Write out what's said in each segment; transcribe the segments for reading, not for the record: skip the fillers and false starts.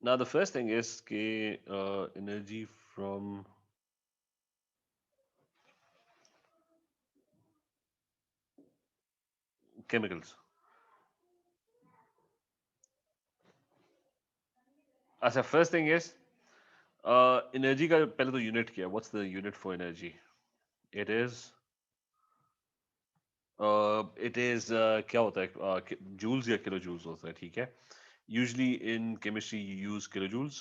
Now the first thing is energy from chemicals. अच्छा, first thing is energy का पहले तो unit क्या है? What's the unit for energy? It is क्या होता है? Joules या kilojoules होता है, ठीक है? Usually in chemistry you use kilojoules,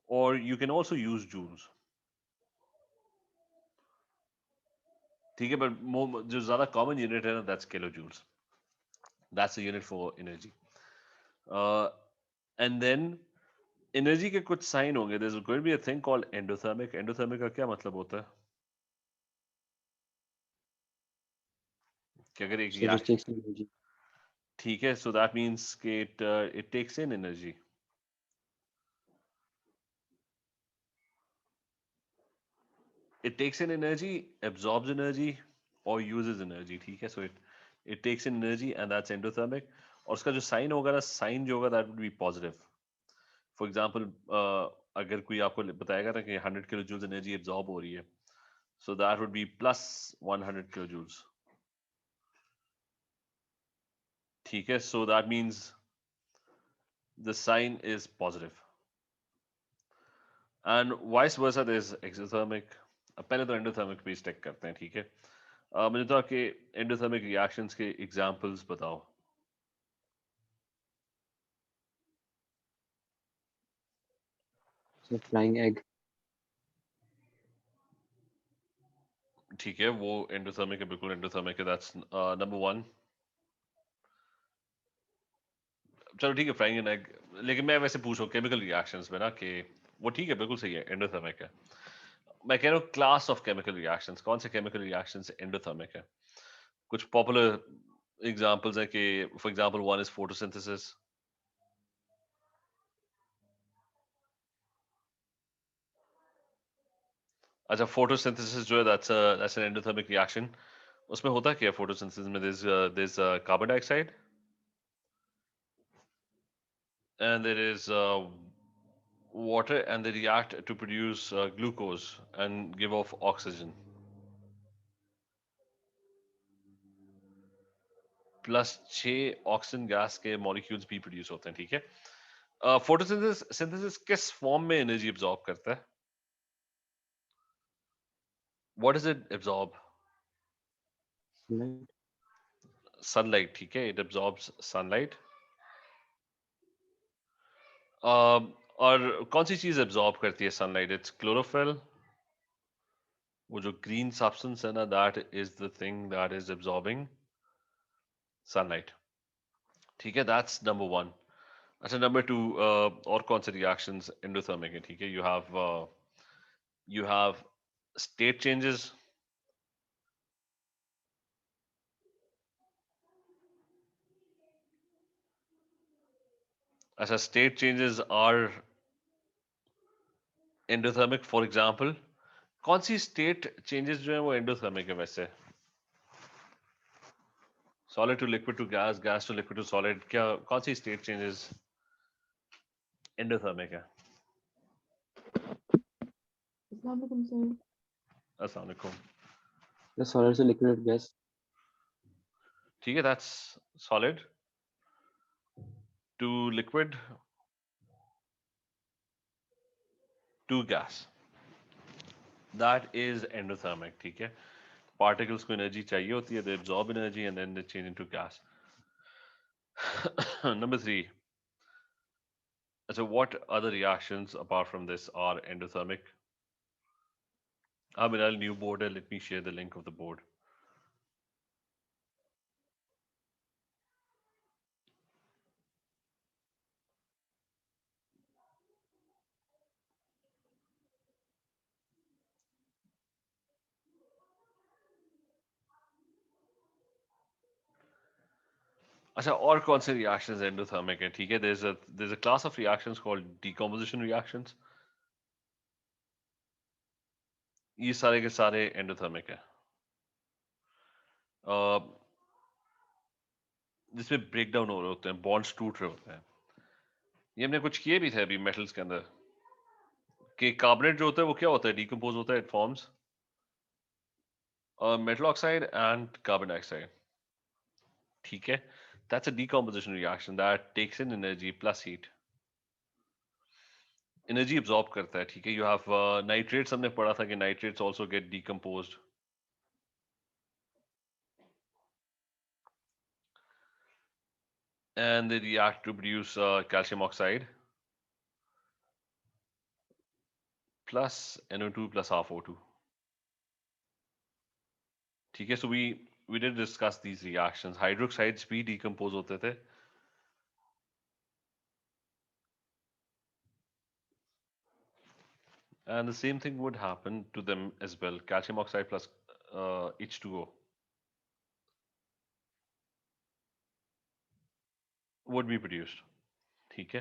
or you can also use joules. ठीक है, but जो ज़्यादा common unit है ना, that's kilojoules. That's the unit for energy. Uh, and then energy के कुछ sign होंगे. There's going to be a thing called endothermic. Endothermic का क्या मतलब होता है? कि अगर एक So this reaction, takes energy. ठीक है, so that means कि it takes in energy. It takes in energy, absorbs energy, or uses energy. ठीक है, so it takes in energy and that's endothermic. और उसका जो sign होगा ना, sign जो होगा that would be positive. For example, अगर कोई आपको बताएगा ना कि 100 kilojoules energy absorb हो रही है, so that would be plus 100 kilojoules. ठीक है, so that means the sign is positive. And vice versa, there is exothermic. अब पहले तो endothermic पे स्टेक करते हैं, ठीक है? मुझे तो आपके endothermic reactions के examples बताओ. So flying egg. ठीक है, वो endothermic है, बिल्कुल endothermic है. That's number one. चलो ठीक है, फ्राइंग एन एग. लेकिन मैं वैसे पूछ रहा हूँ केमिकल रिएक्शंस में ना कि वो ठीक है, बिल्कुल सही है, एंडोथर्मिक है. मैं कह रहा हूँ क्लास ऑफ केमिकल रिएक्शंस, कौन से केमिकल रिएक्शंस एंडोथर्मिक है? कुछ पॉपुलर एग्जांपल्स हैं कि for example one is photosynthesis. अच्छा, फोटोसिंथेसिस जो है दैट्स एन एंडोथर्मिक रिएक्शन. उसमें होता क्या है फोटोसिंथेसिस में? There is carbon dioxide and there is water, and they react to produce glucose and give off oxygen. Plus 6 oxygen gas के molecules भी प्रोड्यूस होते हैं, ठीक है? फोटोसिंथेसिस सिंथेसिस किस फॉर्म में एनर्जी एब्जॉर्ब करता है? What does it absorb? Sunlight. Sunlight, ठीक है, इट एब्जॉर्ब्स सनलाइट. और कौन सी चीज एब्जॉर्ब करती है सनलाइट? It's chlorophyll. वो जो ग्रीन सब्सटेंस है ना, that is the thing that is absorbing sunlight. ठीक है, दैट्स नंबर वन. अच्छा, नंबर टू, और कौन से रिएक्शंस एंडोथर्मिक है? ठीक है, यू हैव स्टेट चेंजेस. अच्छा, state changes are endothermic. For example, कौन सी स्टेट चेंजेस जो है वो एंडोथर्मिक है वैसे? Solid to liquid to gas, gas to liquid to solid, क्या कौन सी स्टेट चेंजेस एंडोथर्मिक है? Assalamualaikum, sir. अस्सलाम वालेकुम. The solid to liquid gas. ठीक है, that's solid to liquid to gas, that is endothermic. ठीक है, पार्टिकल्स को एनर्जी चाहिए होती है, they absorb energy and then they change into gas. Number three. अच्छा, what other reactions apart from this are endothermic? हाँ, मेरा न्यू बोर्ड है, let me share the link of the board. अच्छा, और कौन से रिएक्शंस एंडोथर्मिक है? ठीक है, there is a class of reactions called decomposition reactions. ये सारे के सारे एंडोथर्मिक है. जिसमें ब्रेक डाउन हो रहे होते हैं, बॉन्ड्स टूट रहे होते हैं। ये हमने कुछ किए भी थे अभी मेटल्स के अंदर कि कार्बोनेट जो होता है वो क्या होता है, डिकम्पोज होता है, it forms metal oxide and carbon dioxide, ठीक है। That's a decomposition reaction that takes in energy plus heat, energy absorb करता है, ठीक है। यू हैव नाइट्रेट्स, हमने पढ़ा था कि nitrates also get decomposed, and they react to produce calcium oxide plus NO2 plus half O2, ठीक है। So we did discuss these reactions. Hydroxides भी decompose होते थे, and the same thing would happen to them as well. Calcium oxide plus H2O would be produced, ठीक है।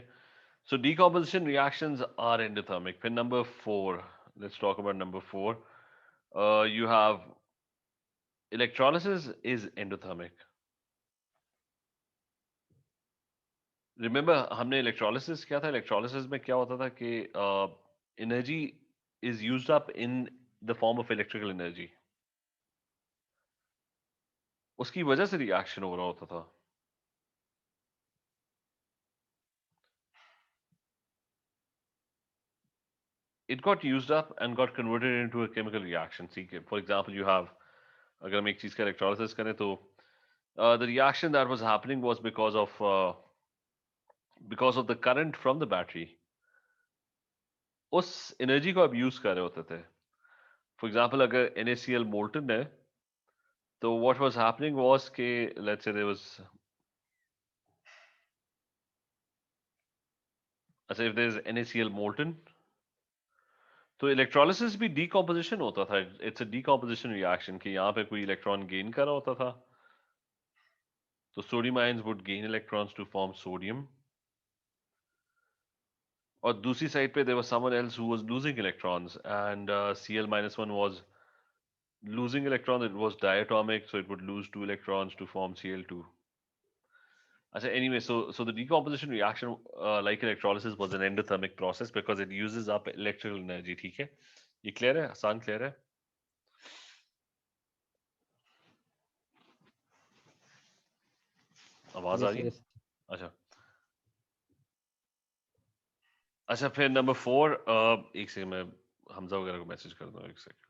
So decomposition reactions are endothermic. Then number 4, let's talk about number 4. You have electrolysis is endothermic. Remember हमने electrolysis क्या था? Electrolysis में क्या होता था कि energy is used up in the form of electrical energy. उसकी वजह से reaction हो रहा होता था। It got used up and got converted into a chemical reaction. See, for example, you have, अगर हम एक चीज का electrolysis करें तो the reaction that was happening was because of the current from the battery. उस एनर्जी को आप यूज कर रहे होते थे। फॉर एग्जांपल अगर NaCl मोल्टन है तो व्हाट वाज हैपनिंग वाज के लेट्स से देयर वाज, अच्छा if there is NaCl molten तो इलेक्ट्रोलिसिस भी डीकॉम्पोजिशन होता था। इट्स अ डीकॉम्पोजिशन रिएक्शन कि यहाँ पे कोई इलेक्ट्रॉन गेन कर रहा होता था, तो sodium ions would gain electrons to form sodium, और दूसरी साइड पे there was someone else who was losing electrons and Cl-1 वाज losing electrons. It was diatomic, so it would lose 2 electrons to form Cl2. Anyway, so the decomposition reaction, like electrolysis, was an endothermic process because it uses up electrical energy. ठीक है, ये clear है, आसान clear है। आवाज आ Yes, रही है? yes. अच्छा अच्छा, फिर नंबर 4, एक सेकंड मैं हमजा वगैरह को मैसेज कर दूं, एक सेकंड।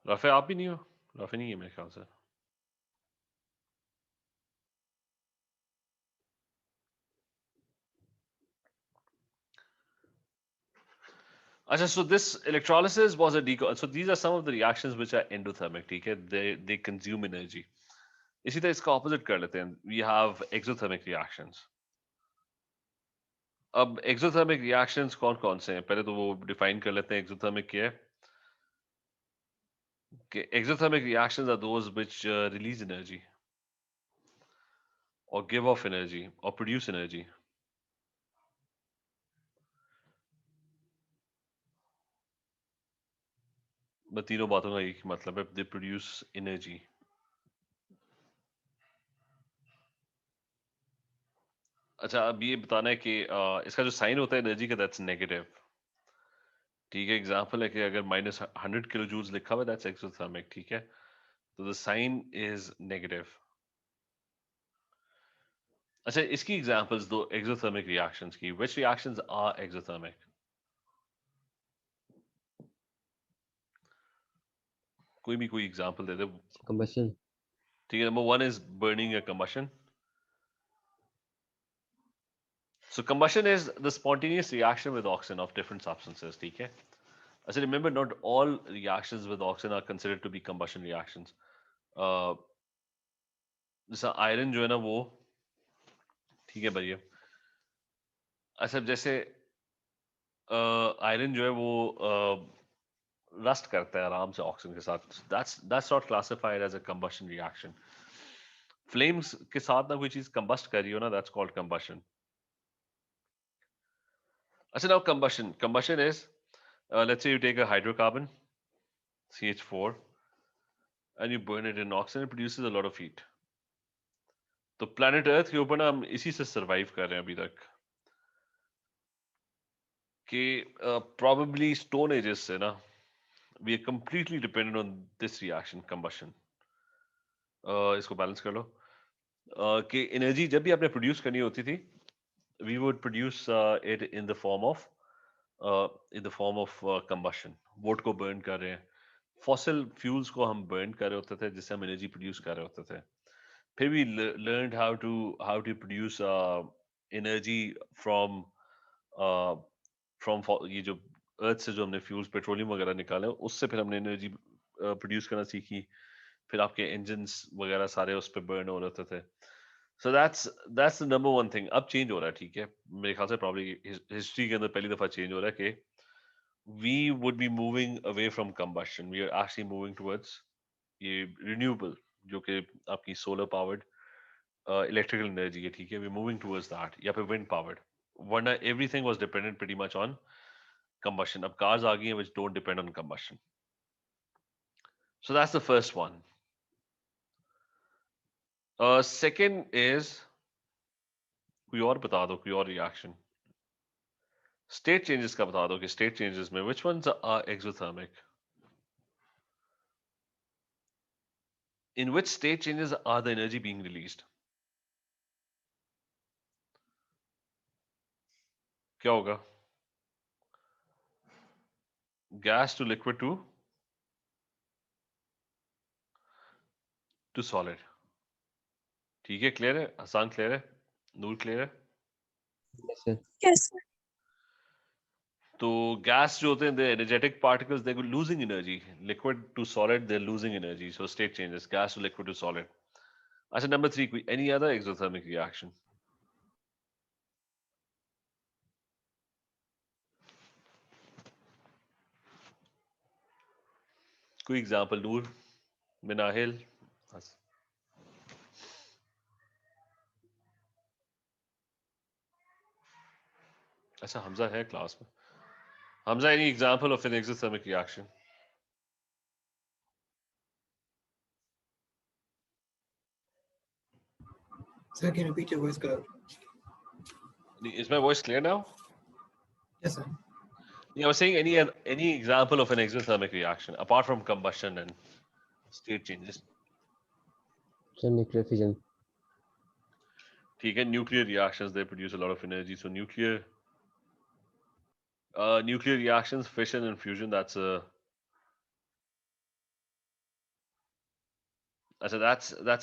राफे आप भी नहीं हो? राफे नहीं है मेरे ख्याल से। अच्छा, so this electrolysis was a deco, so these are some of the reactions which are endothermic, ठीक है, they consume energy। इसी तरह इसका ऑपोजिट कर लेते हैं, वी हैव एक्सोथर्मिक रिएक्शंस। अब एक्सोथर्मिक रिएक्शंस कौन कौन से हैं, पहले तो वो डिफाइन कर लेते हैं एक्सोथर्मिक क्या है। कि exothermic reactions are those which release energy और गिव ऑफ एनर्जी और प्रोड्यूस एनर्जी। मैं तीनों बातों का एक ही मतलब है, दे प्रोड्यूस एनर्जी। अच्छा, अब ये बताना है कि इसका जो साइन होता है एनर्जी का, दैट्स नेगेटिव, ठीक है। एग्जांपल है कि अगर -100 किलो जूल्स लिखा हुआ है, दैट्स एक्सोथर्मिक, ठीक है। तो द साइन इज नेगेटिव। अच्छा, इसकी एग्जांपल्स दो एक्सोथर्मिक रिएक्शंस की, व्हिच रिएक्शंस आर एक्सोथर्मिक? कोई भी कोई एग्जांपल दे दे, Combustion. ठीक है। नंबर 1 इज बर्निंग या combustion. So combustion is the spontaneous reaction with oxygen of different substances, ठीक है। अच्छा, remember not all reactions with oxygen are considered to be combustion reactions. uh, जैसा आयरन जो है ना वो, ठीक है भैया। अच्छा, जैसे आयरन जो है वो रस्ट करता है आराम से ऑक्सीजन के साथ, that's not classified as a combustion reaction. Flames के साथ ना कोई चीज कंबस्ट कर रही हो ना, दैट्स कॉल्ड कंबशन. अच्छा, now combustion is, let's say you take a hydrocarbon CH4 and you burn it in oxygen, it produces a lot of heat. तो planet अर्थ के ऊपर ना हम इसी से सरवाइव कर रहे हैं अभी तक, कि probably stone ages से ना we are completely dependent on this reaction, combustion. इसको बैलेंस कर लो, कि एनर्जी जब भी आपने प्रोड्यूस करनी होती थी, we would produce it in the form of combustion. Vote को बर्न कर रहे हैं, फॉसिल फ्यूल्स को हम बर्न कर रहे होते थे जिससे हम एनर्जी प्रोड्यूस कर रहे होते थे. फिर we learned how to produce energy from ये जो अर्थ से जो हमने फ्यूल्स पेट्रोलियम वगैरह निकाले, उससे फिर हमने एनर्जी प्रोड्यूस करना सीखी. फिर आपके इंजन्स वगैरह सारे उस पर बर्न हो रहे थे. So that's the number one thing. अब चेंज हो रहा है, ठीक है, मेरे ख्याल से प्रॉब्ली हिस्ट्री के अंदर पहली दफा चेंज हो रहा है कि we would be moving away from combustion. We are actually moving towards ये renewable, जो कि आपकी solar powered electrical energy है, ठीक है, we're moving towards that, या फिर wind powered. वरना everything was dependent pretty much on combustion. अब cars आ गई हैं which don't depend on combustion. So that's the first one. Second is, कोई और बता दो, कोई और reaction. State changes का बता दो कि state changes में which ones are exothermic? In which state changes are the energy being released? क्या होगा? Gas to liquid to solid. ठीक है, क्लियर है, आसान क्लियर है, नूर क्लियर है. Yes, sir. Yes, sir. तो गैस जो होते हैं, the energetic particles, they're losing energy. Liquid to solid, they're losing energy. So state changes, gas to liquid to solid. अच्छा, number 3, कोई any other exothermic reaction? कोई example, नूर, मिनाहिल? अच्छा, हमजा है class में. Hamza, any example of an exothermic reaction? Sir, can you repeat your voice, Gaurav? Is my voice clear now? Yes, sir. Yeah, I was saying any example of an exothermic reaction apart from combustion and state changes. So nuclear fission. ठीक है, nuclear reactions, they produce a lot of energy. So nuclear reactions, fission and fusion, that's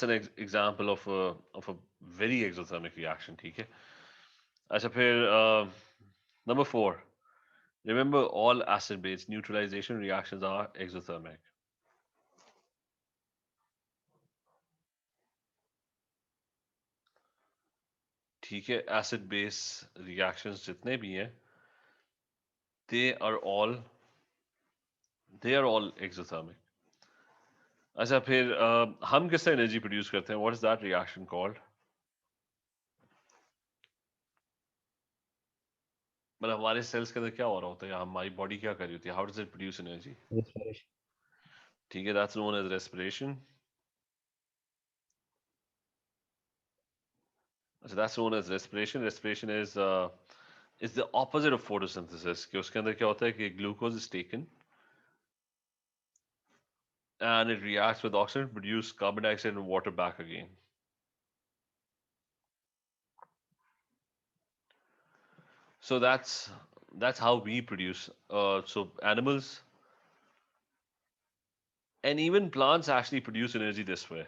an example of a very exothermic reaction. ठीक है. अच्छा, फिर number 4, remember all acid base neutralization reactions are exothermic. ठीक है, acid base reactions जितने भी हैं, they are all exothermic. अच्छा, फिर हम किससे एनर्जी प्रोड्यूस करते हैं? What is that reaction called? मतलब हमारे सेल्स के अंदर क्या हो रहा होता है, या हमारी बॉडी क्या कर रही होती है? How does it produce energy? Respiration. ठीक है, दैट्स नोन एज रेस्पिरेशन. अच्छा, that's known as respiration. Respiration is the opposite of photosynthesis, कि उसके अंदर क्या होता है कि glucose is taken and it reacts with oxygen to produce carbon dioxide and water back again. So that's how we produce. So animals and even plants actually produce energy this way.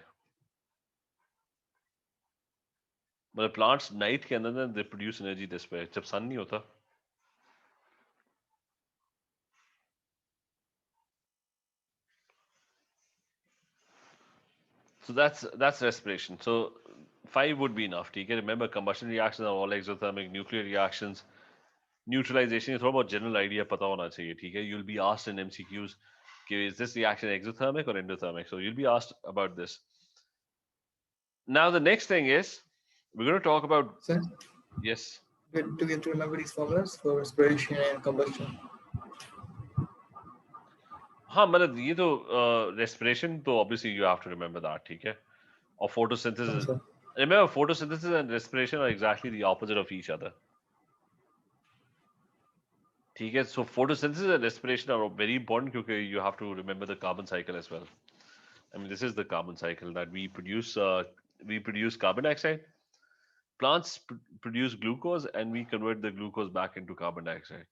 मतलब plants night के अंदर ना they produce energy this way, जब sun नहीं होता. So that's respiration. So 5 would be enough. ठीक है, remember combustion reactions are all exothermic. Nuclear reactions, neutralization, ये थोड़ा बहुत general idea पता होना चाहिए. ठीक है, you'll be asked in MCQs कि is this reaction exothermic or endothermic? So you'll be asked about this. Now the next thing is we're going to talk about Sir, yes. do we have to remember these formulas for respiration and combustion? हाँ मतलब ये तो respiration तो obviously you have to remember that, ठीक है? Or photosynthesis. Sir. Remember, photosynthesis and respiration are exactly the opposite of each other. ठीक है? So photosynthesis and respiration are very important because you have to remember the carbon cycle as well. I mean, this is the carbon cycle that we produce carbon dioxide. Plants produce glucose and we convert the glucose back into carbon dioxide.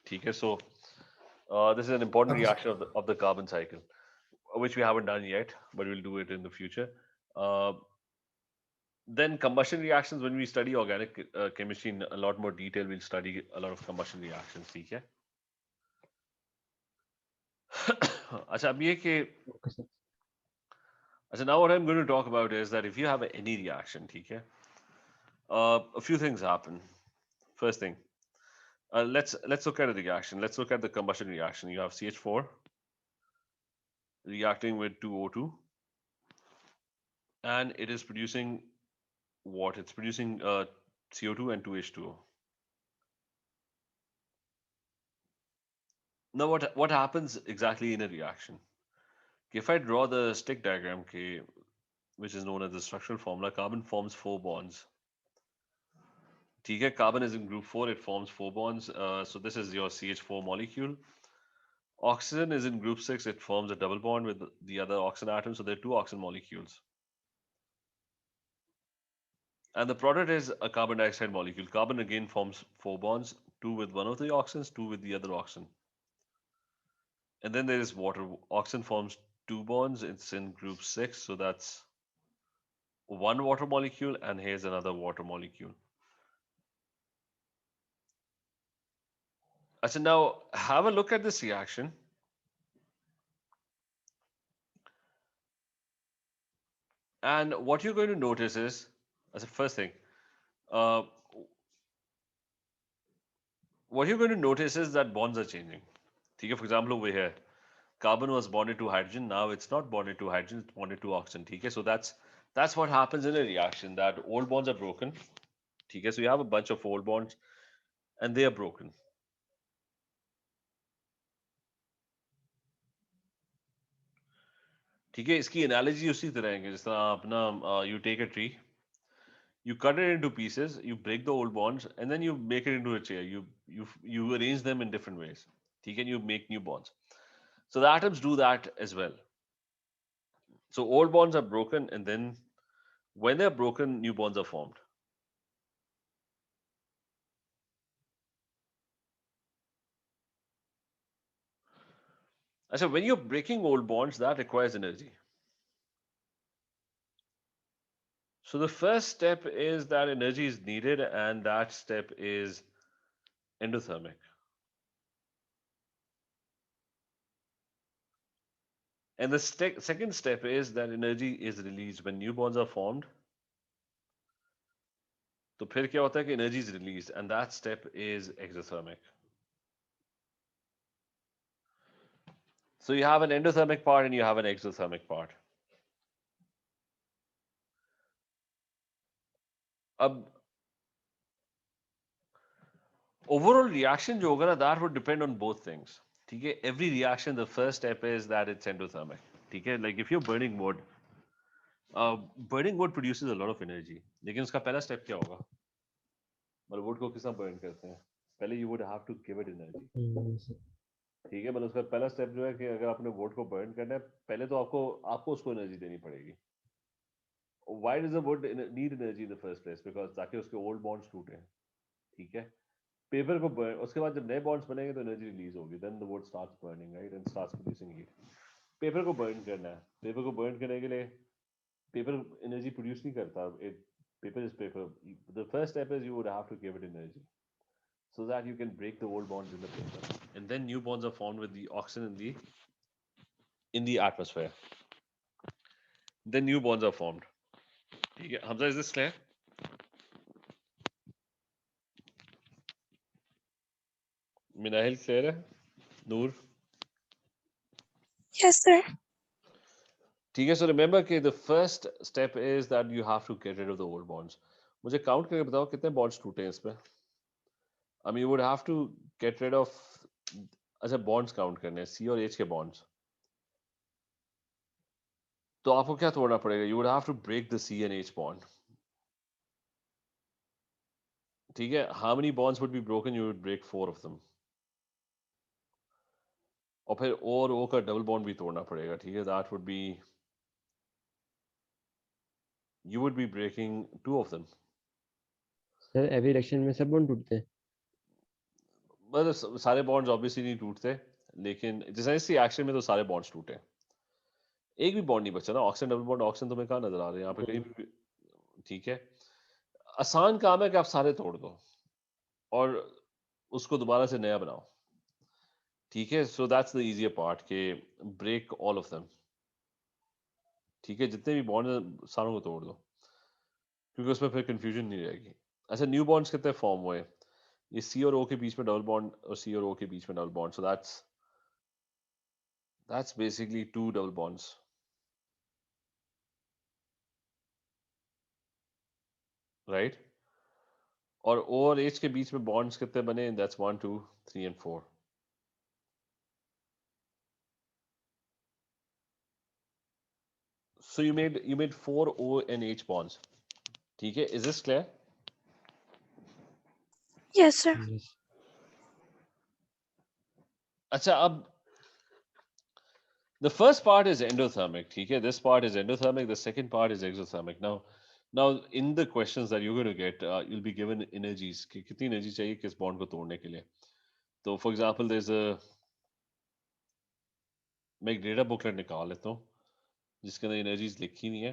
ठीक है? So this is an important Okay, reaction of the carbon cycle, which we haven't done yet, but we'll do it in the future. Then combustion reactions, when we study organic chemistry in a lot more detail, we'll study a lot of combustion reactions, ठीक है? अच्छा अब ये कि Okay, sir. अच्छा now what I'm going to talk about is that if you have any reaction, ठीक है? A few things happen. First thing, let's look at a reaction. Let's look at the combustion reaction. You have CH4 reacting with 2O2, and it is producing what? It's producing CO2 and 2H2O. Now what happens exactly in a reaction? If I draw the stick diagram, which is known as the structural formula, carbon forms 4 bonds. ठीक है, carbon is in group 4, it forms 4 bonds. So this is your CH4 molecule. Oxygen is in group 6, it forms a double bond with the other oxygen atom. So there are 2 oxygen molecules. And the product is a carbon dioxide molecule. Carbon again forms 4 bonds, 2 with one of the oxygens, 2 with the other oxygen. And then there is water. Oxygen forms 2 bonds, it's in group 6, so that's 1 water molecule, and here's another water molecule. So now have a look at this reaction. And what you're going to notice is, as a first thing, what you're going to notice is that bonds are changing. Okay, for example, over here, carbon was bonded to hydrogen. Now it's not bonded to hydrogen; it's bonded to oxygen. Okay, so that's what happens in a reaction. That old bonds are broken. Okay, so you have a bunch of old bonds, and they are broken. ठीक है, इसकी analogy उसी तरह है जिस तरह अपना you take a tree, you cut it into pieces, you break the old bonds, and then you make it into a chair. You arrange them in different ways. ठीक है, you make new bonds. So the atoms do that as well. So old bonds are broken, and then when they're broken, new bonds are formed. So when you're breaking old bonds, that requires energy. So the first step is that energy is needed, and that step is endothermic. And the second step is that energy is released when new bonds are formed. तो फिर क्या होता है कि energy is released, and that step is exothermic. So you have an endothermic part and you have an exothermic part. अब overall reaction जो होगा ना, that would depend on both things. ठीक है, every reaction, the first step is that it's endothermic. ठीक है, like if you're burning wood produces a lot of energy. लेकिन उसका पहला step क्या होगा? मतलब wood को किस तरह burn करते हैं? पहले you would have to give it energy. Sir. ठीक है, मतलब उसका पहला स्टेप जो है कि अगर आपने wood को burn करना है, पहले तो आपको उसको एनर्जी देनी पड़ेगी. Why does the wood need energy in the first place? Because ताकि उसके old bonds टूटे. ठीक है, पेपर को burn, उसके बाद जब नए bonds बनेंगे तो एनर्जी रिलीज होगी. Then the wood starts burning, right, and starts producing heat. Paper को burn करना है. पेपर को burn करने के लिए पेपर एनर्जी प्रोड्यूस नहीं करता. Paper is paper. The first step is you would have to give it energy so that you can break the old bonds in the paper, and then new bonds are formed with the oxygen in the atmosphere. Then new bonds are formed. ठीक है, Hamza, is this clear? Minahil, clear है? Noor? Yes, sir. ठीक है. So remember कि the first step is that you have to get rid of the old bonds. मुझे count करके बताओ कितने बॉन्ड्स टूटे हैं इसमें. I mean you would have to get rid of. अच्छा बॉन्ड्स काउंट करने हैं, C और H के बॉन्ड्स. तो आपको क्या तोड़ना पड़ेगा? You would have to break the C and H bond. ठीक है. How many bonds would be broken? You would break 4 of them. और फिर O और O का डबल बॉन्ड भी तोड़ना पड़ेगा. ठीक है. That would be, you would be breaking 2 of them. Sir every reaction में सब बॉन्ड टूटते हैं. मतलब सारे बॉन्ड्स ऑब्वियसली नहीं टूटते, लेकिन जैसे इस रिएक्शन में तो सारे बॉन्ड्स टूटे. एक भी बॉन्ड नहीं बचा ना. ऑक्सीजन डबल बॉन्ड ऑक्सीजन तुम्हें कहाँ नजर आ रहे हैं यहाँ पे कहीं भी. ठीक है. आसान काम है कि आप सारे तोड़ दो और उसको दोबारा से नया बनाओ. ठीक है. So that's the easier part के ब्रेक ऑल ऑफ देम. ठीक है. जितने भी बॉन्ड सारों को तोड़ दो क्योंकि उसमें फिर कंफ्यूजन नहीं रहेगी. अच्छा न्यू बॉन्ड्स कितने फॉर्म हुए? ये सी और ओ के बीच में डबल बॉन्ड और सी और ओ के बीच में double bond. So that's basically 2 double bonds. Right? और O और H के बीच में बॉन्ड्स कितने बने? That's 1 2 3 and 4. So you made 4 O and H bonds. ठीक है. Is this clear? Yes, sir. Yes. अच्छा अब the first part is endothermic. ठीक है. This part is endothermic. The second part is exothermic. Now in the questions that you're going to get, you'll be given energies. कि कितनी energy चाहिए किस bond को तोड़ने के लिए. तो फॉर एग्जाम्पल मैं एक डेटा बुकलेट निकाल लेता हूँ जिसके अंदर एनर्जीज लिखी नहीं है.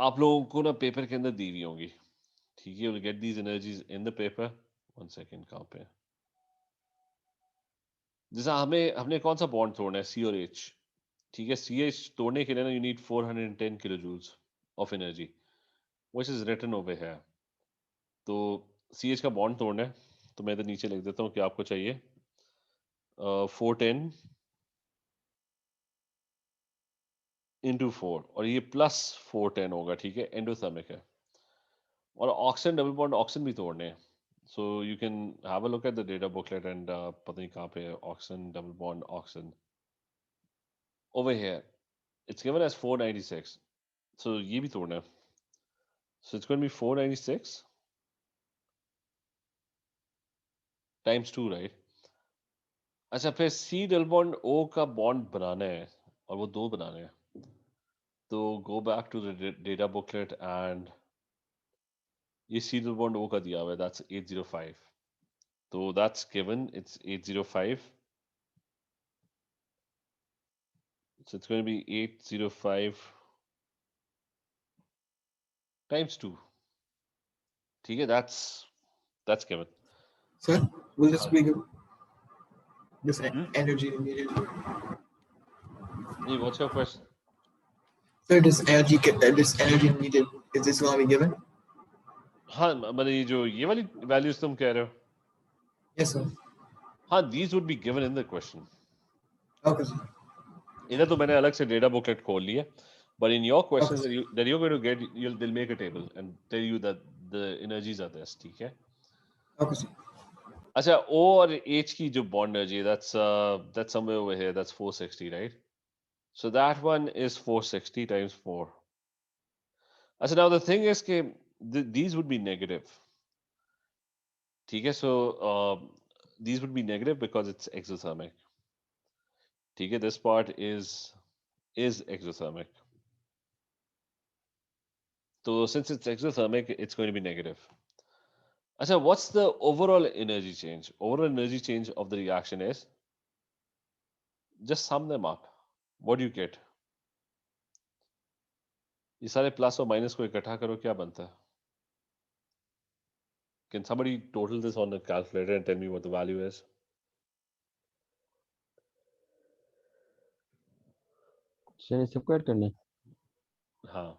आप लोगों को ना पेपर के अंदर दी हुई होंगी. ठीक है. You'll get these energies in the paper. 1 second. कहाँ पे? जैसे हमने कौन सा बॉन्ड तोड़ना है? C और H. ठीक है. CH तोड़ने के लिए ना you need 410 kilojoules of energy which is written over here. तो CH का बॉन्ड तोड़ना है तो मैं इधर नीचे लिख देता हूँ कि आपको चाहिए 410 into 4 और ये प्लस 410 होगा. ठीक है. एंडोथर्मिक है. और ऑक्सीजन डबल बॉन्ड ऑक्सीजन भी तोड़ने हैं. So you can have a look at the data booklet and पता नहीं कहाँ पे है oxygen double bond oxygen. Over here, it's given as 496. So ये भी तोड़ना है. So it's going to be 496 times 2, right? अच्छा फिर C double bond O का बॉन्ड बनाना है और वो 2 बनाने हैं. तो go back to the data booklet and ये C double bond O का दिया हुआ है. That's 805. So that's given. It's 805. So it's going to be 805 times 2. ठीक है. That's given. Sir, will this be this Hmm? energy needed? Hey, what's your question? Sir, this energy needed, is this going to be given? हाँ मतलब ये वाली values तुम कह रहे हो. Yes, sir. हाँ, these would be given in the question. Okay, sir. इधर तो मैंने अलग से data booklet खोल ली है. But in your questions Okay. that you're going to get, they'll make a table and tell you that the energies are this. ठीक है. Okay, sir. अच्छा O और H की जो bond energy that's somewhere over here. That's 460, right? So that one is 460 times 4. अच्छा now the thing is कि these would be negative. ठीक है. So these would be negative because it's exothermic. ठीक है. This part is exothermic. So since it's exothermic, it's going to be negative. Achha, what's the overall energy change? Overall energy change of the reaction is, just sum them up. What do you get? ये सारे plus और minus को इकट्ठा करो क्या बनता है? Can somebody total this on a calculator and tell me what the value is? Sir सबको ऐड करना है. हाँ.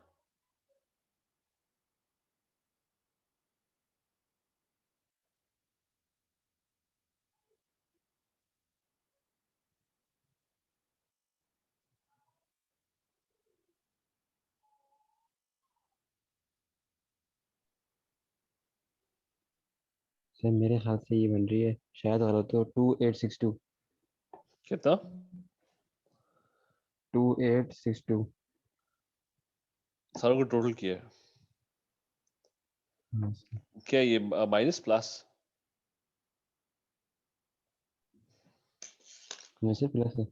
सर मेरे ख्याल से ये बन रही है, शायद गलत हो, 2862। कितना? 2862। सारों को टोटल किया है हाँ सर। क्या? ये माइनस प्लस? वैसे प्लस है।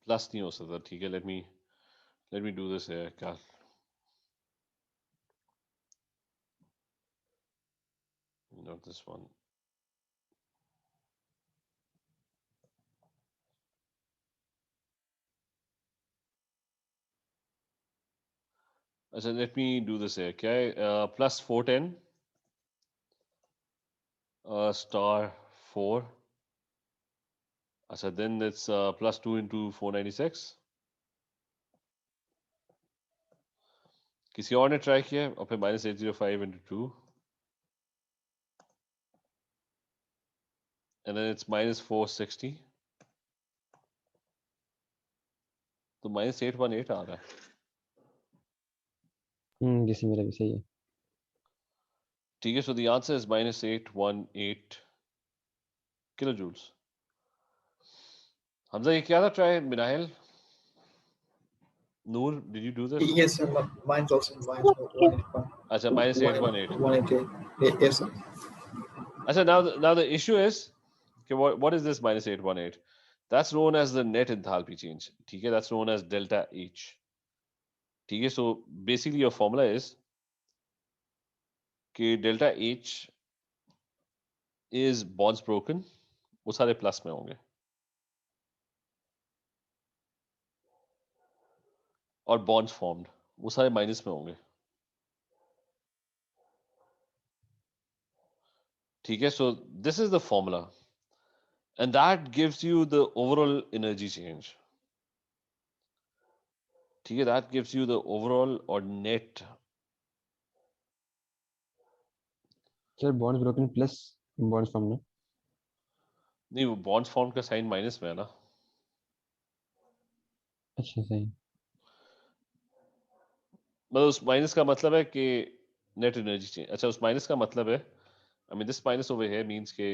प्लस नहीं हो सकता, ठीक है। लेट मी डू दिस है क्या? Not this one. अच्छा, लेट मी डू दिस है क्या है? Plus 410 star 4। अच्छा, देन इट्स प्लस 2 into 496। किसी और ने ट्राई किया है? और फिर minus 805 into 2 and then it's minus 460, तो माइनस 818 आ रहा है। जैसे मेरा भी सही है। ठीक है, so the answer is minus 818 kilojoules। Hamza, ये क्या था try? Minahil, Noor, did you do this? Yes, sir. Mine's also mine's 181. अच्छा, minus 818। 188. Yes, sir. अच्छा, now the issue is okay, what is this minus 818? That's known as the net enthalpy change, ठीक है? That's known as delta H, ठीक है? So basically your formula is कि delta H is bonds broken, वो सारे plus में होंगे, और bonds formed वो सारे माइनस में होंगे, ठीक है? So this is the formula and that gives you the overall energy change, ठीक है? That gives you the overall or net। Sir bonds broken plus bonds form ना। नहीं, वो bonds formed का साइन माइनस में है ना। अच्छा सही। मतलब उस माइनस का मतलब है कि नेट एनर्जी चेंज। अच्छा, उस माइनस का मतलब है, I mean this minus over here means के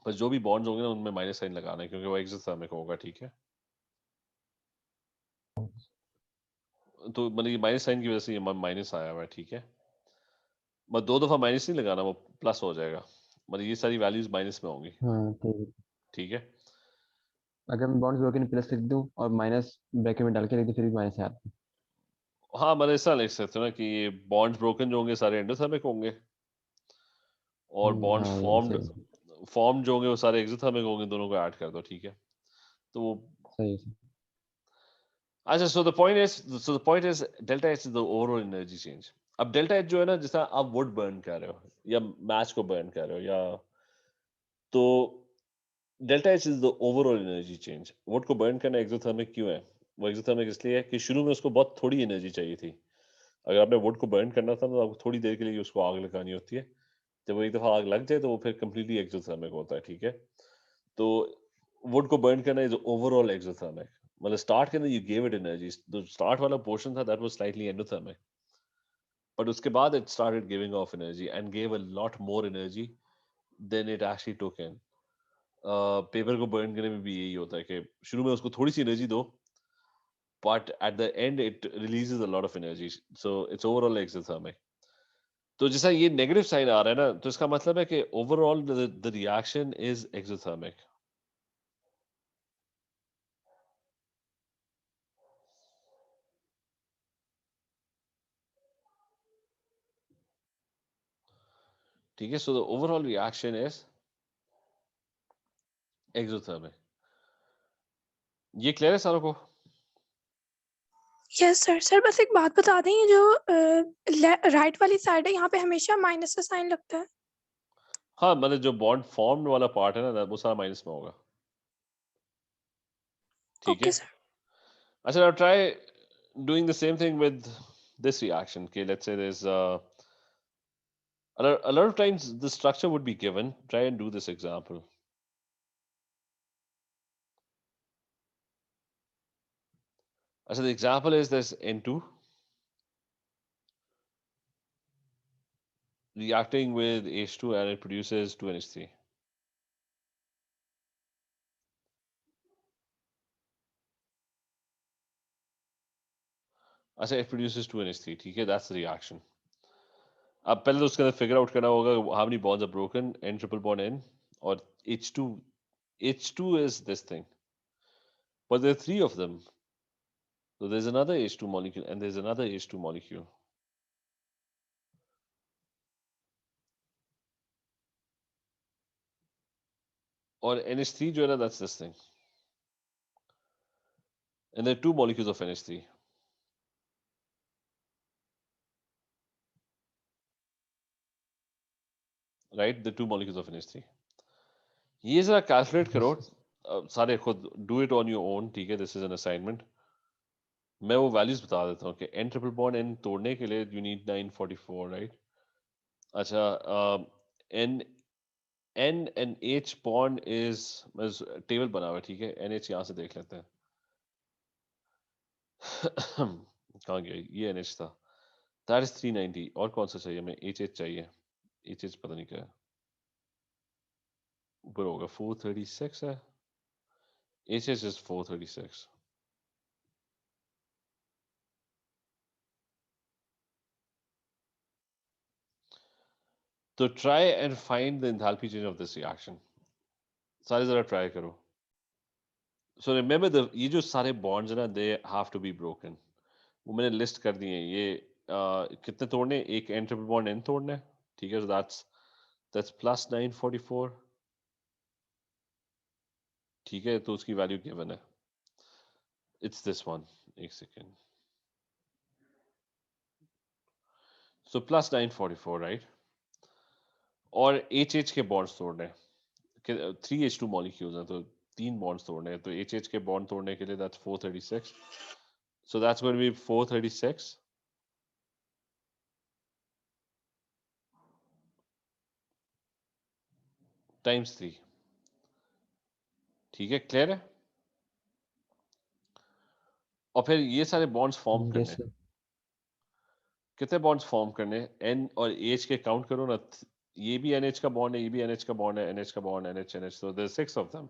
बस जो भी बॉन्ड्स होंगे ना उनमें माइनस साइन लगाना है, क्योंकि वो एक्सोथर्मिक होगा, ठीक है? तो मतलब ये माइनस साइन की वजह से ये माइनस आया हुआ है, ठीक है? बस दो दफा माइनस नहीं लगाना, वो प्लस हो जाएगा। मतलब ये सारी वैल्यूज माइनस में होंगी, हाँ ठीक है। ठीक है? अगर मैं बॉन्ड्स ब्रोकन प्लस लिख दूं और माइनस ब्रैकेट में डाल के लिख दूं फिर भी माइनस आता है। हाँ, मतलब ऐसा लिख सकते हो ना कि ये बॉन्ड्स ब्रोकन जो होंगे सारे एंडोथर्मिक होंगे, और बॉन्ड्स हाँ ये भी फॉर्म्ड सही है। फॉर्म जो होंगे वो सारे एक्सोथर्मिक होंगे, दोनों को ऐड कर दो, ठीक है? तो वो सही है सर। अच्छा, so the point is delta H is the overall energy change। अब delta H जो है ना, जैसा आप वुड बर्न कर रहे हो या मैच को बर्न कर रहे हो, या तो delta H is the overall energy change. Would को बर्न करना एक्सोथर्मिक क्यों है? वो एक्सोथर्मिक इसलिए है कि शुरू में उसको बहुत थोड़ी एनर्जी चाहिए थी। अगर आपने वुड को बर्न करना था तो आपको थोड़ी देर के लिए उसको आग लगानी होती है। जब वो एक दफा आग लग जाए तो वो फिर कंप्लीटली एक्सोथर्मिक होता है, ठीक है? तो वुड को बर्न करना इज ओवरऑल एक्सोथर्मिक। मतलब स्टार्ट के अंदर यू गेव इट एनर्जी, जो स्टार्ट वाला पोर्शन था that was slightly endothermic, but उसके बाद it started giving off energy and gave a lot more energy than it actually took in. Paper को burn करने में भी यही होता है कि शुरू में उसको थोड़ी सी एनर्जी दो, but at the end it releases a lot of energy, so it's overall exothermic. तो जैसा ये नेगेटिव साइन आ रहा है ना, तो इसका मतलब है कि overall the reaction is exothermic. ठीक है, so the overall reaction is exothermic. ये क्लियर है सारों को? Yes sir. सर बस एक बात बता दें, ये जो राइट वाली साइड है यहाँ पे हमेशा माइनस का साइन लगता है। हाँ, मतलब जो बॉन्ड फॉर्म वाला पार्ट है ना, वो सारा माइनस में होगा, ठीक है? Okay sir. अच्छा, now try doing the same thing with this reaction. Okay, let's say there's a lot of times the structure would be given. Try and do this example. So the example is this N2, reacting with H2 and it produces 2NH3. अच्छा, it produces 2NH3, ठीक है, that's the reaction. अब पहले तो उसके अंदर figure out करना होगा how many bonds are broken, N triple bond N, और H2 is this thing, but there are 3 of them. So there's another H2 molecule and there's another H2 molecule. Or NH3 जो है ना, that's this thing. And there are 2 molecules of NH3. Right? The 2 molecules of NH3. ये जरा calculate करो, सारे खुद do it on your own, ठीक है? This is an assignment. मैं वो values बता देता हूँ कि N triple bond N तोड़ने के लिए you need 944, right? अच्छा, N and H bond is table बना हुआ है, ठीक है? NH यहाँ से देख लेते हैं. कहाँ गया ये? NH था. That is 390. और कौन सा चाहिए? हमें HH चाहिए. HH पता नहीं क्या है. ऊपर होगा 436 है. HH is 436. So try and find the enthalpy change of this reaction. सारे जरा try करो. So remember ये जो सारे bonds है ना, they have to be broken. वो मैंने list कर दिए हैं. ये कितने तोड़ने? एक N triple bond N तोड़ना है, ठीक है? So that's plus 944. ठीक है, तो उसकी value given है. It's this one. एक second. So plus 944, right? और HH के bonds तोड़ने हैं. 3H2 molecules हैं, तो 3 bonds तोड़ने हैं. तो HH के bond तोड़ने के लिए that's 436. So that's going to be 436 times 3. ठीक है, क्लियर है? और फिर ये सारे bonds फॉर्म करने yes हैं. sir. कितने bonds फॉर्म करने हैं? N और H के काउंट करो ना. ये भी NH का बॉन्ड है, ये भी NH का बॉन्ड है, NH का bond, NH, NH. So there's 6 of them.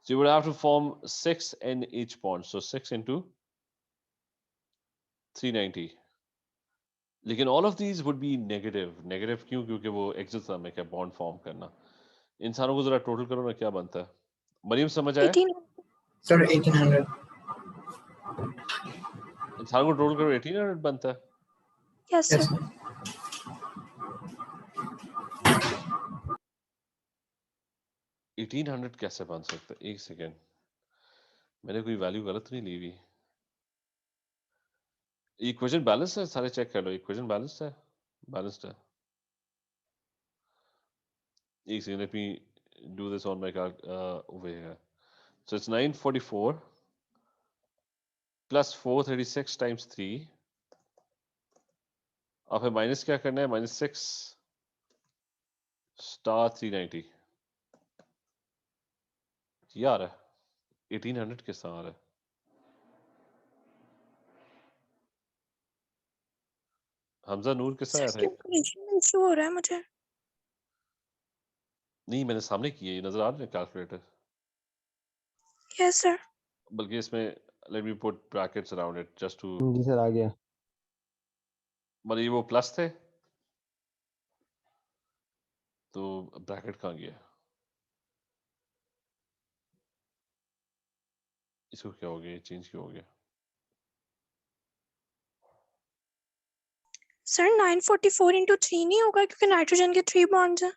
So you would have to form 6 NH bonds. So 6 into 390. लेकिन all of these would be negative. Negative क्यों? क्योंकि वो एक्सोथर्मिक है बॉन्ड फॉर्म करना. इन सारों को जरा टोटल करो ना, क्या बनता है? मरियम समझ आया? 18. Sir, 1800. इन सारों को टोटल करो, 1800 बनता है. Yes, Yes, sir. sir. 1800 कैसे बन सकता है? एक सेकेंड, मैंने कोई वैल्यू गलत नहीं ली हुई. इक्वेशन बैलेंस है, सारे चेक कर लो. इक्वेशन बैलेंस है, बैलेंस्ड है. एक second, let me do this on my over here. So it's 944 plus 436 times 3. और फिर माइनस क्या करना है? -6 स्टार 390. ये आ रहा है 1800 के साथ आ रहा है. हमजा नूर के साथ सर आया था. कैलकुलेशन में इशू हो रहा है मुझे. नहीं, मैंने सामने किए, नजर आ रहा है कैलकुलेटर. Yes, sir. बल्कि इसमें let me put brackets around it just to. जी सर आ गया. मतलब ये वो प्लस थे, तो ब्रैकेट कहाँ गया? इसको क्या हो गया? चेंज क्यों हो गया? सर 944 into 3 नहीं होगा क्योंकि नाइट्रोजन के 3 बॉन्ड्स हैं.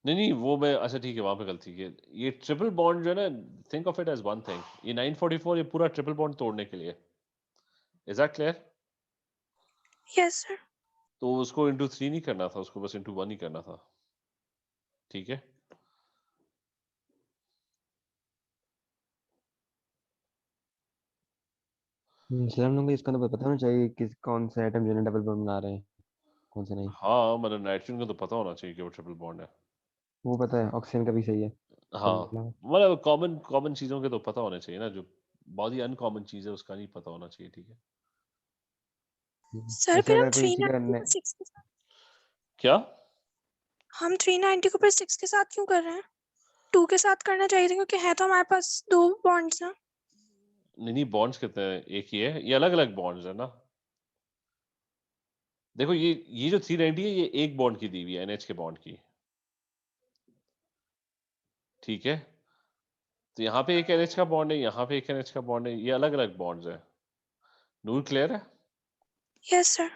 नहीं, वो मैं, अच्छा ठीक है, वहां पे गलती है. ये ट्रिपल बॉन्ड जो है ना, think of it as one thing. ये 944 ये पूरा ट्रिपल बॉन्ड तोड़ने के लिए. Is that clear? Yes, sir. तो उसको इंटू 3 नहीं करना था, उसको बस इंटू 1 ही करना था. ठीक है, सर हम लोग को इसका तो पता होना चाहिए किस कौन सा एटम जो है डबल बॉन्ड बना रहे हैं, कौन से नहीं. हाँ, मतलब नाइट्रोजन को तो पता होना चाहिए कि वो ट्रिपल बॉन्ड है. वो पता है, ऑक्सीजन का भी सही है. हाँ, मतलब कॉमन चीजों के तो पता होना चाहिए ना. जो बहुत ही अनकॉमन चीज है उसका नहीं पता होना चाहिए. ठीक है, सर ऐसे फिर हम अगर कोई 390 चीज को 6 के साथ क्या? हम 390 को पर 6 के साथ क्यों कर रहे हैं? 2 के साथ करना चाहिए था क्योंकि है तो हमारे पास 2 बॉन्ड्स हैं। नहीं बॉन्ड्स कितने हैं? एक ही है, ये अलग अलग बॉन्ड्स है ना। देखो ये जो 390 है ये एक बॉन्ड की दी हुई है, NH के बॉन्ड की, ठीक है। तो यहाँ पे एक NH का बॉन्ड है, यहाँ पे एक NH का बॉन्ड है, ये अलग अलग बॉन्ड्स है। नूर क्लियर है? Yes sir.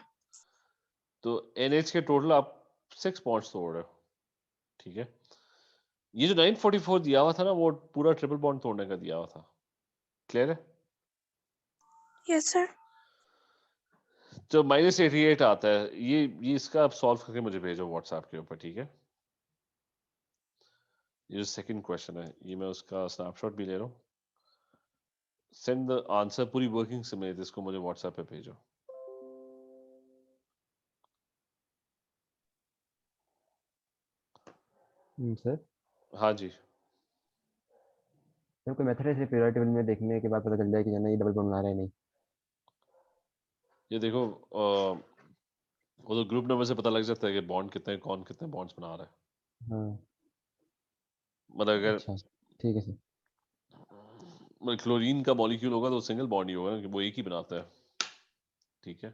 तो NH के टोटल आप 6 बॉन्ड्स तोड़ रहे हो, ठीक है। ये जो 944 दिया हुआ था ना वो पूरा ट्रिपल बॉन्ड तोड़ने का दिया हुआ था, क्लियर है। Yes sir. तो -88 आता है, ये इसका आप सॉल्व करके मुझे भेजो व्हाट्सएप के ऊपर, ठीक है। ये जो सेकंड क्वेश्चन है ये मैं उसका स्नैपशॉट भी ले रहा हूँ। सेंड द आंसर पूरी वर्किंग समेत इसको मुझे व्हाट्सएप पे भेजो। सर हाँ जी। सर कोई मेथड है इसे पीरियोडिक टेबल में देखने के बाद पता चल जाए कि जाना ये डबल बॉन्ड बना रहा है नहीं? ये देखो वो तो ग्रुप नंबर से पता लग जाता है कि बॉन्ड कितने, कौन कितने बॉन्ड्स बना रहा है। हाँ मतलब अगर अच्छा ठीक है सर। क्लोरीन का मॉलिक्यूल होगा तो सिंगल बॉन्ड ही होगा, वो एक ही बनाता है, ठीक है।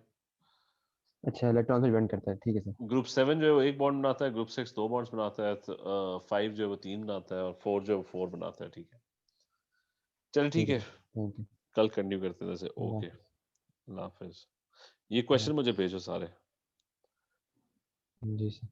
अच्छा इलेक्ट्रॉन से डिपेंड करता है, ठीक है सर। ग्रुप 7 जो है वो एक बॉन्ड बनाता है, ग्रुप 6 2 बॉन्ड्स बनाता है, 5 जो है वो 3 बनाता है और 4 जो है वो 4 बनाता है, ठीक है। चल ठीक ठीक है है, सर, थैंक यू। कल कंटिन्यू करते हैं जैसे। अल्लाह ओके, हाफिज़। अल्लाह हाफिज। ये क्वेश्चन मुझे भेजो सारे। जी सर।